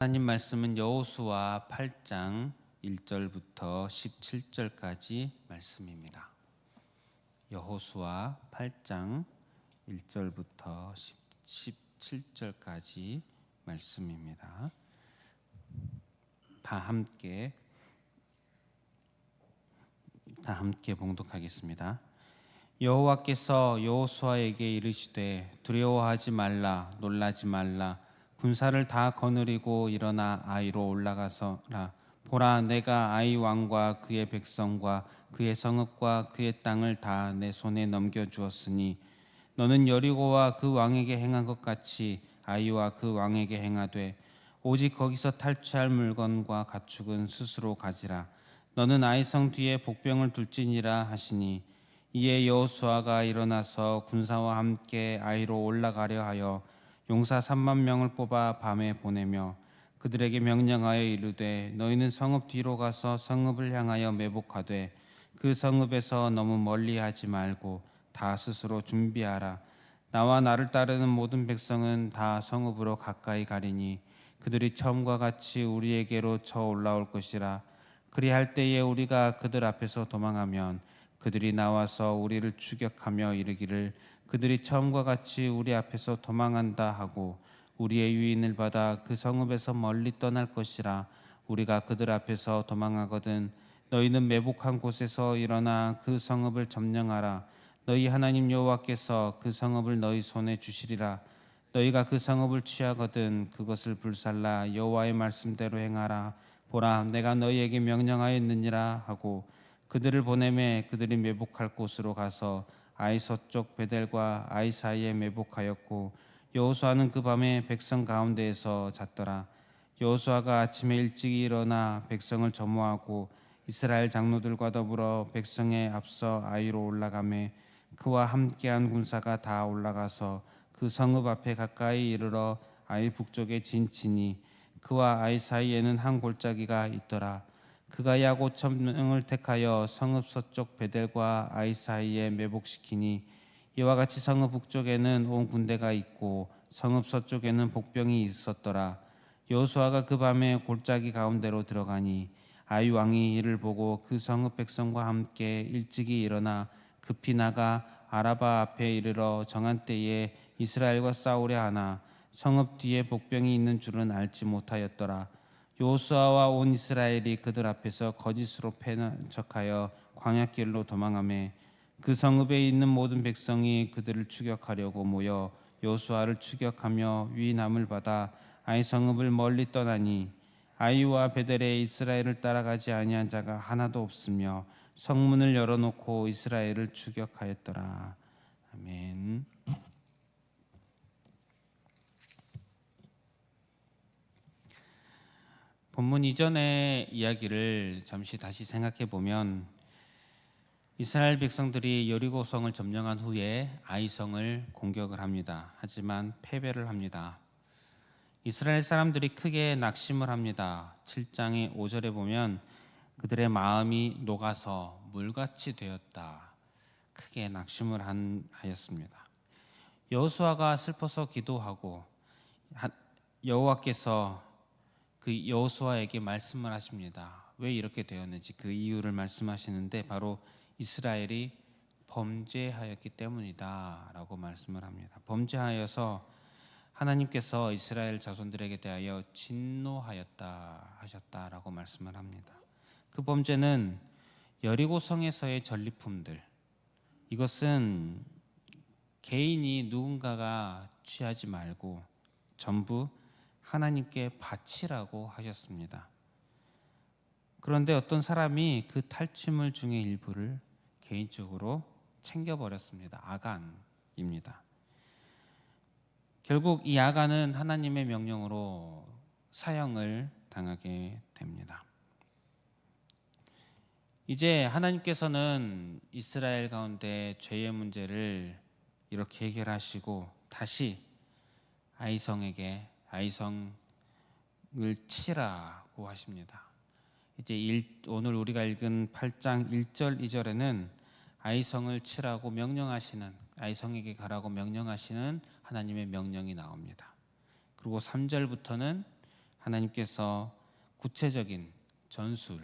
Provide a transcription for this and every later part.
하나님 말씀은 여호수아 8장 1절부터 17절까지 말씀입니다. 여호수아 8장 1절부터 17절까지 말씀입니다. 다 함께 봉독하겠습니다. 여호와께서 여호수아에게 이르시되 두려워하지 말라, 놀라지 말라. 군사를 다 거느리고 일어나 아이로 올라가서라. 보라, 내가 아이 왕과 그의 백성과 그의 성읍과 그의 땅을 다 내 손에 넘겨주었으니 너는 여리고와 그 왕에게 행한 것 같이 아이와 그 왕에게 행하되 오직 거기서 탈취할 물건과 가축은 스스로 가지라. 너는 아이 성 뒤에 복병을 둘지니라 하시니 이에 여호수아가 일어나서 군사와 함께 아이로 올라가려 하여 용사 3만 명을 뽑아 밤에 보내며 그들에게 명령하여 이르되 너희는 성읍 뒤로 가서 성읍을 향하여 매복하되 그 성읍에서 너무 멀리하지 말고 다 스스로 준비하라. 나와 나를 따르는 모든 백성은 다 성읍으로 가까이 가리니 그들이 처음과 같이 우리에게로 쳐 올라올 것이라. 그리할 때에 우리가 그들 앞에서 도망하면 그들이 나와서 우리를 추격하며 이르기를 그들이 처음과 같이 우리 앞에서 도망한다 하고 우리의 유인을 받아 그 성읍에서 멀리 떠날 것이라. 우리가 그들 앞에서 도망하거든 너희는 매복한 곳에서 일어나 그 성읍을 점령하라. 너희 하나님 여호와께서 그 성읍을 너희 손에 주시리라. 너희가 그 성읍을 취하거든 그것을 불살라 여호와의 말씀대로 행하라. 보라, 내가 너희에게 명령하였느니라 하고 그들을 보내매 그들이 매복할 곳으로 가서 아이 서쪽 베델과 아이 사이에 매복하였고 여호수아는 그 밤에 백성 가운데에서 잤더라. 여호수아가 아침에 일찍 일어나 백성을 점호하고 이스라엘 장로들과 더불어 백성에 앞서 아이로 올라가매 그와 함께한 군사가 다 올라가서 그 성읍 앞에 가까이 이르러 아이 북쪽에 진치니 그와 아이 사이에는 한 골짜기가 있더라. 그가 약 5천 명을 택하여 성읍 서쪽 베델과 아이 사이에 매복시키니 이와 같이 성읍 북쪽에는 온 군대가 있고 성읍 서쪽에는 복병이 있었더라. 여호수아가 그 밤에 골짜기 가운데로 들어가니 아이 왕이 이를 보고 그 성읍 백성과 함께 일찍이 일어나 급히 나가 아라바 앞에 이르러 정한 때에 이스라엘과 싸우려 하나 성읍 뒤에 복병이 있는 줄은 알지 못하였더라. 여호수아와 온 이스라엘이 그들 앞에서 거짓으로 패는 척하여 광야길로 도망하매 그 성읍에 있는 모든 백성이 그들을 추격하려고 모여 여호수아를 추격하며 위인함을 받아 아이 성읍을 멀리 떠나니 아이와 베델에 이스라엘을 따라가지 아니한 자가 하나도 없으며 성문을 열어놓고 이스라엘을 추격하였더라. 아멘. 본문 이전의 이야기를 잠시 다시 생각해 보면 이스라엘 백성들이 여리고성을 점령한 후에 아이성을 공격을 합니다. 하지만 패배를 합니다. 이스라엘 사람들이 크게 낙심을 합니다. 7장의 5절에 보면 그들의 마음이 녹아서 물같이 되었다. 크게 낙심을 하였습니다. 여호수아가 슬퍼서 기도하고 여호와께서 그 여호수아에게 말씀을 하십니다. 왜 이렇게 되었는지 그 이유를 말씀하시는데 바로 이스라엘이 범죄하였기 때문이다 라고 말씀을 합니다. 범죄하여서 하나님께서 이스라엘 자손들에게 대하여 진노하였다 하셨다라고 말씀을 합니다. 그 범죄는 여리고성에서의 전리품들, 이것은 개인이 누군가가 취하지 말고 전부 하나님께 바치라고 하셨습니다. 그런데 어떤 사람이 그 탈취물 중의 일부를 개인적으로 챙겨버렸습니다. 아간입니다. 결국 이 아간은 하나님의 명령으로 사형을 당하게 됩니다. 이제 하나님께서는 이스라엘 가운데 죄의 문제를 이렇게 해결하시고 다시 아이성을 치라고 하십니다. 이제 오늘 우리가 읽은 8장 1절 2절에는 아이성을 치라고 명령하시는, 아이성에게 가라고 명령하시는 하나님의 명령이 나옵니다. 그리고 3절부터는 하나님께서 구체적인 전술,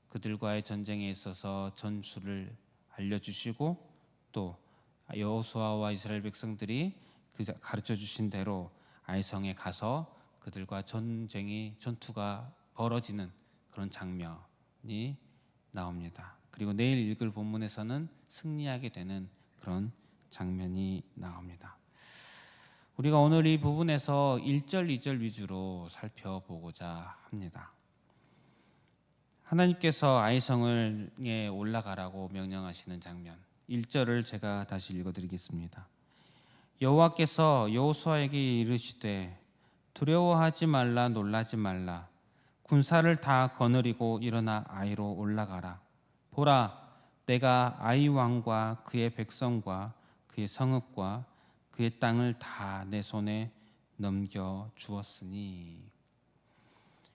그들과의 전쟁에 있어서 전술을 알려주시고 또 여호수아와 이스라엘 백성들이 가르쳐 주신 대로 아이성에 가서 그들과 전투가 벌어지는 그런 장면이 나옵니다. 그리고 내일 읽을 본문에서는 승리하게 되는 그런 장면이 나옵니다. 우리가 오늘 이 부분에서 1절, 2절 위주로 살펴보고자 합니다. 하나님께서 아이성에 올라가라고 명령하시는 장면 1절을 제가 다시 읽어드리겠습니다. 여호와께서 여호수아에게 이르시되 두려워하지 말라 놀라지 말라 군사를 다 거느리고 일어나 아이로 올라가라. 보라 내가 아이 왕과 그의 백성과 그의 성읍과 그의 땅을 다 내 손에 넘겨 주었으니.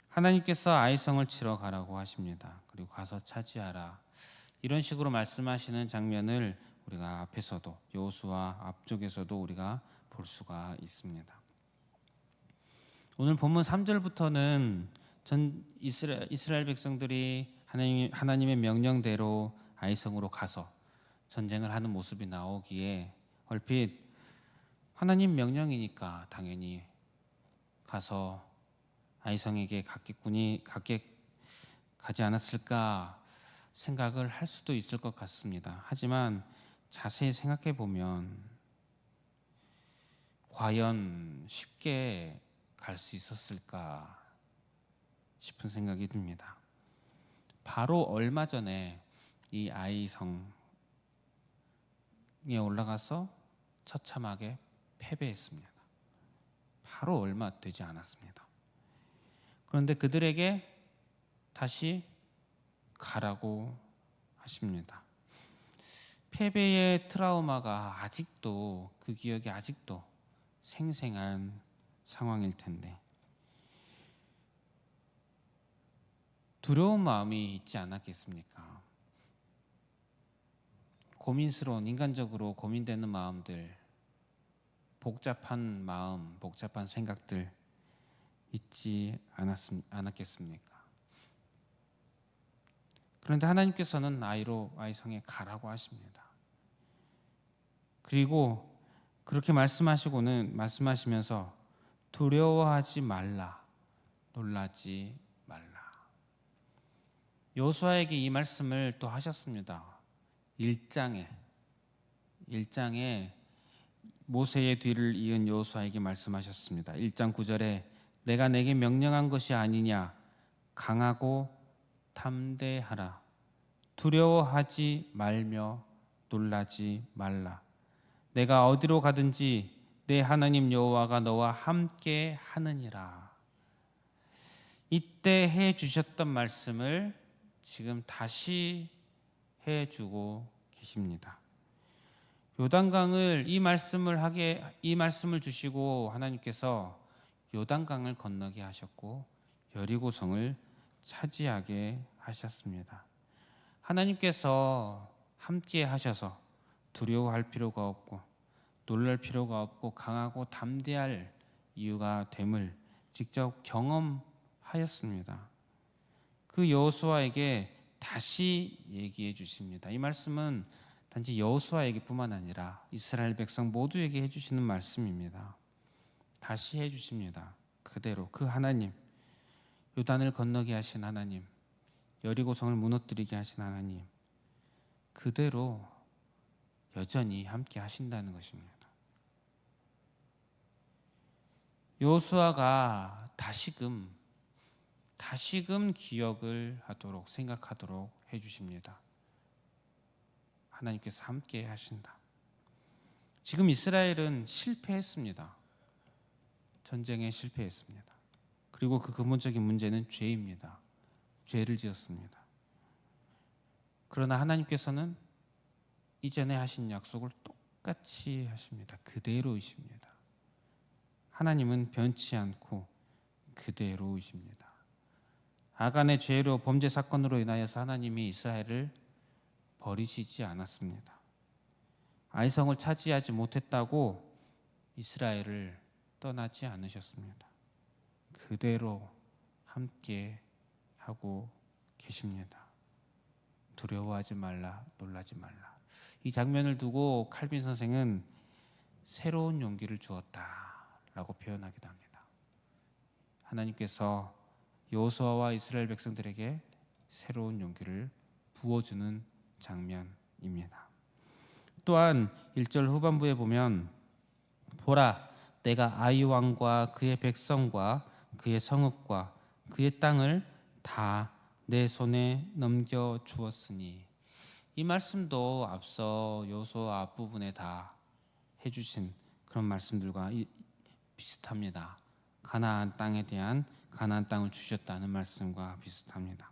하나님께서 아이성을 치러 가라고 하십니다. 그리고 가서 차지하라. 이런 식으로 말씀하시는 장면을 우리가 앞에서도 여호수아 앞쪽에서도 우리가 볼 수가 있습니다. 오늘 본문 3절부터는 전 이스라엘 백성들이 하나님의 명령대로 아이성으로 가서 전쟁을 하는 모습이 나오기에 얼핏 하나님 명령이니까 당연히 가서 아이성에게 가지 않았을까 생각을 할 수도 있을 것 같습니다. 하지만 자세히 생각해 보면 과연 쉽게 갈 수 있었을까 싶은 생각이 듭니다. 바로 얼마 전에 이 아이성에 올라가서 처참하게 패배했습니다. 바로 얼마 되지 않았습니다. 그런데 그들에게 다시 가라고 하십니다. 패배의 트라우마가 아직도 그 기억이 아직도 생생한 상황일 텐데 두려운 마음이 있지 않았겠습니까? 고민스러운 인간적으로 고민되는 마음들, 복잡한 마음, 복잡한 생각들 있지 않았겠습니까? 그런데 하나님께서는 아이성에 가라고 하십니다. 그리고 그렇게 말씀하시면서 두려워하지 말라, 놀라지 말라. 여호수아에게 이 말씀을 또 하셨습니다. 1장에 모세의 뒤를 이은 여호수아에게 말씀하셨습니다. 1장 9절에 내가 내게 명령한 것이 아니냐 강하고 담대하라 두려워하지 말며 놀라지 말라 내가 어디로 가든지 내 하나님 여호와가 너와 함께 하느니라. 이때 해 주셨던 말씀을 지금 다시 해 주고 계십니다. 요단강을 이 말씀을 주시고 하나님께서 요단강을 건너게 하셨고 여리고성을 차지하게 하셨습니다. 하나님께서 함께 하셔서 두려워할 필요가 없고 놀랄 필요가 없고 강하고 담대할 이유가 됨을 직접 경험하였습니다. 그 여호수아에게 다시 얘기해 주십니다. 이 말씀은 단지 여호수아에게뿐만 아니라 이스라엘 백성 모두에게 해주시는 말씀입니다. 다시 해주십니다. 그대로 그 하나님, 요단을 건너게 하신 하나님, 여리고성을 무너뜨리게 하신 하나님, 그대로 여전히 함께 하신다는 것입니다. 여호수아가 다시금 기억을 하도록 생각하도록 해주십니다. 하나님께서 함께 하신다. 지금 이스라엘은 실패했습니다. 전쟁에 실패했습니다. 그리고 그 근본적인 문제는 죄입니다. 죄를 지었습니다. 그러나 하나님께서는 이전에 하신 약속을 똑같이 하십니다. 그대로이십니다. 하나님은 변치 않고 그대로이십니다. 아간의 죄로 범죄 사건으로 인하여서 하나님이 이스라엘을 버리시지 않았습니다. 아이성을 차지하지 못했다고 이스라엘을 떠나지 않으셨습니다. 그대로 함께 하고 계십니다. 두려워하지 말라, 놀라지 말라. 이 장면을 두고 칼빈 선생은 새로운 용기를 주었다라고 표현하기도 합니다. 하나님께서 여호수아와 이스라엘 백성들에게 새로운 용기를 부어주는 장면입니다. 또한 1절 후반부에 보면 보라, 내가 아이 왕과 그의 백성과 그의 성읍과 그의 땅을 다 내 손에 넘겨 주었으니, 이 말씀도 앞서 여호수아 앞부분에 다 해주신 그런 말씀들과 비슷합니다. 가나안 땅에 대한 가나안 땅을 주셨다는 말씀과 비슷합니다.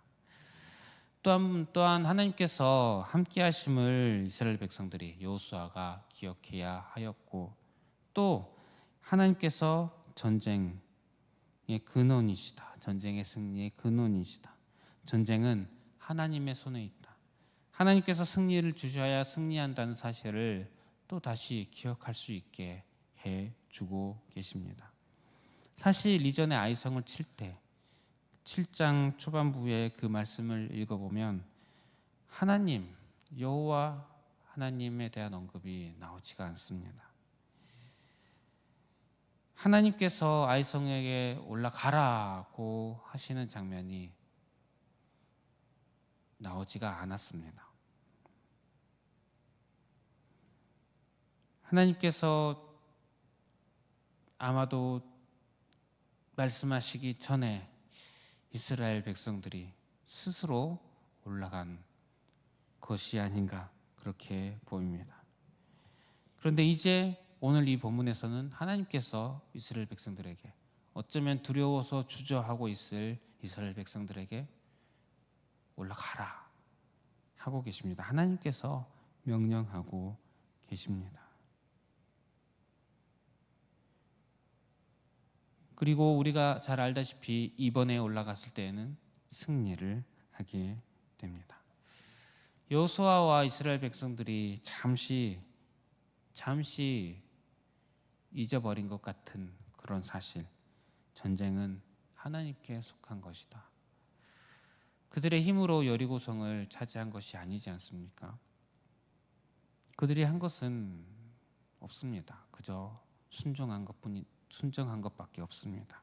또한 하나님께서 함께 하심을 이스라엘 백성들이 여호수아가 기억해야 하였고, 또 하나님께서 전쟁의 근원이시다. 전쟁의 승리의 근원이시다. 전쟁은 하나님의 손에 있다. 하나님께서 승리를 주셔야 승리한다는 사실을 또 다시 기억할 수 있게 해주고 계십니다. 사실 이전에 아이성을 칠 때 7장 초반부에 그 말씀을 읽어보면 하나님, 여호와 하나님에 대한 언급이 나오지가 않습니다. 하나님께서 아이성에게 올라가라고 하시는 장면이 나오지가 않았습니다. 하나님께서 아마도 말씀하시기 전에 이스라엘 백성들이 스스로 올라간 것이 아닌가 그렇게 보입니다. 그런데 이제 오늘 이 본문에서는 하나님께서 이스라엘 백성들에게, 어쩌면 두려워서 주저하고 있을 이스라엘 백성들에게 올라가라 하고 계십니다. 하나님께서 명령하고 계십니다. 그리고 우리가 잘 알다시피 이번에 올라갔을 때에는 승리를 하게 됩니다. 여호수아와 이스라엘 백성들이 잠시 잊어버린 것 같은 그런 사실, 전쟁은 하나님께 속한 것이다. 그들의 힘으로 여리고성을 차지한 것이 아니지 않습니까? 그들이 한 것은 없습니다. 그저 순종한 것밖에 없습니다.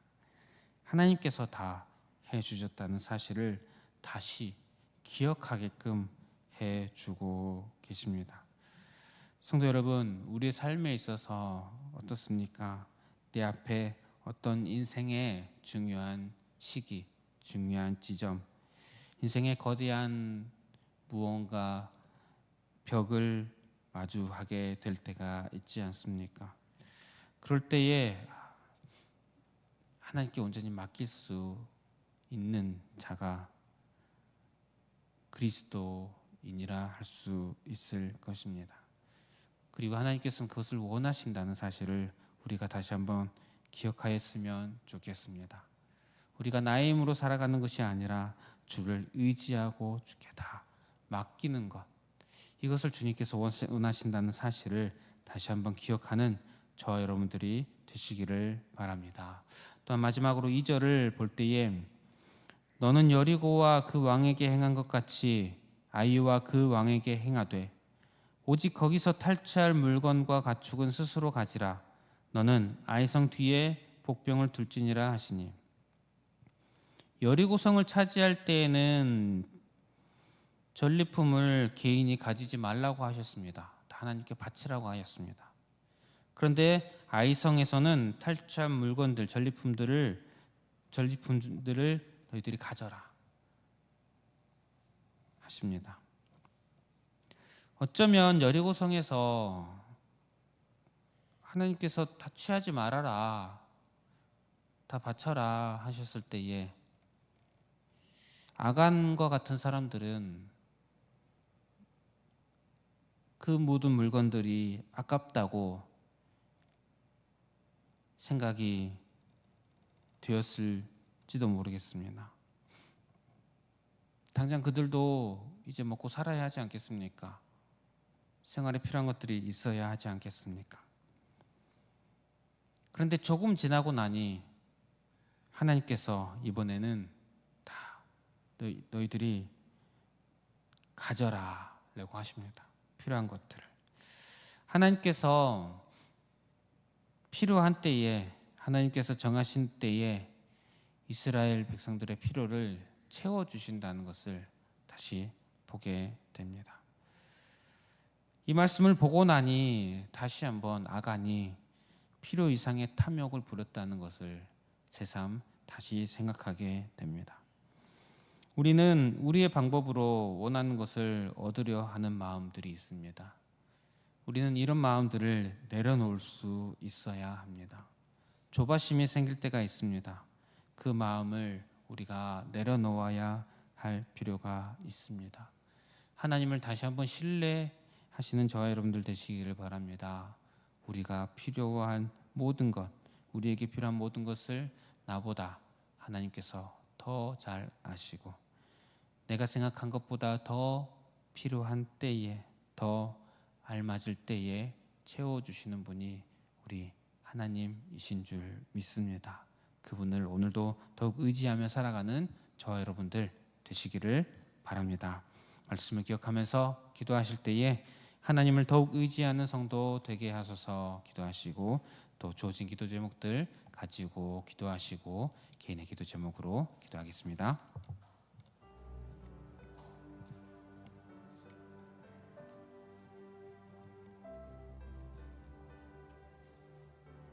하나님께서 다 해주셨다는 사실을 다시 기억하게끔 해주고 계십니다. 성도 여러분, 우리의 삶에 있어서 어떻습니까? 내 앞에 어떤 인생의 중요한 시기, 중요한 지점, 인생의 거대한 무언가 벽을 마주하게 될 때가 있지 않습니까? 그럴 때에 하나님께 온전히 맡길 수 있는 자가 그리스도인이라 할 수 있을 것입니다. 그리고 하나님께서는 그것을 원하신다는 사실을 우리가 다시 한번 기억하였으면 좋겠습니다. 우리가 나의 힘으로 살아가는 것이 아니라 주를 의지하고 주께 다 맡기는 것, 이것을 주님께서 원하신다는 사실을 다시 한번 기억하는 저와 여러분들이 되시기를 바랍니다. 또한 마지막으로 2절을 볼 때에 너는 여리고와 그 왕에게 행한 것 같이 아이와 그 왕에게 행하되 오직 거기서 탈취할 물건과 가축은 스스로 가지라. 너는 아이성 뒤에 복병을 둘지니라 하시니, 여리고성을 차지할 때에는 전리품을 개인이 가지지 말라고 하셨습니다. 하나님께 바치라고 하였습니다. 그런데 아이성에서는 탈취한 물건들, 전리품들을 너희들이 가져라 하십니다. 어쩌면 여리고성에서 하나님께서 다 취하지 말아라, 다 바쳐라 하셨을 때에 아간과 같은 사람들은 그 모든 물건들이 아깝다고 생각이 되었을지도 모르겠습니다. 당장 그들도 이제 먹고 살아야 하지 않겠습니까? 생활에 필요한 것들이 있어야 하지 않겠습니까? 그런데 조금 지나고 나니 하나님께서 이번에는 다 너희들이 가져라라고 하십니다. 필요한 것들을. 하나님께서 필요한 때에, 하나님께서 정하신 때에 이스라엘 백성들의 필요를 채워주신다는 것을 다시 보게 됩니다. 이 말씀을 보고 나니 다시 한번 아간이 필요 이상의 탐욕을 부렸다는 것을 새삼 다시 생각하게 됩니다. 우리는 우리의 방법으로 원하는 것을 얻으려 하는 마음들이 있습니다. 우리는 이런 마음들을 내려놓을 수 있어야 합니다. 조바심이 생길 때가 있습니다. 그 마음을 우리가 내려놓아야 할 필요가 있습니다. 하나님을 다시 한번 신뢰하시는 저와 여러분들 되시기를 바랍니다. 우리가 필요한 모든 것, 우리에게 필요한 모든 것을 나보다 하나님께서 더 잘 아시고 내가 생각한 것보다 더 필요한 때에, 더 알맞을 때에 채워주시는 분이 우리 하나님이신 줄 믿습니다. 그분을 오늘도 더욱 의지하며 살아가는 저와 여러분들 되시기를 바랍니다. 말씀을 기억하면서 기도하실 때에 하나님을 더욱 의지하는 성도 되게 하소서 기도하시고, 또 주어진 기도 제목들 가지고 기도하시고 개인의 기도 제목으로 기도하겠습니다.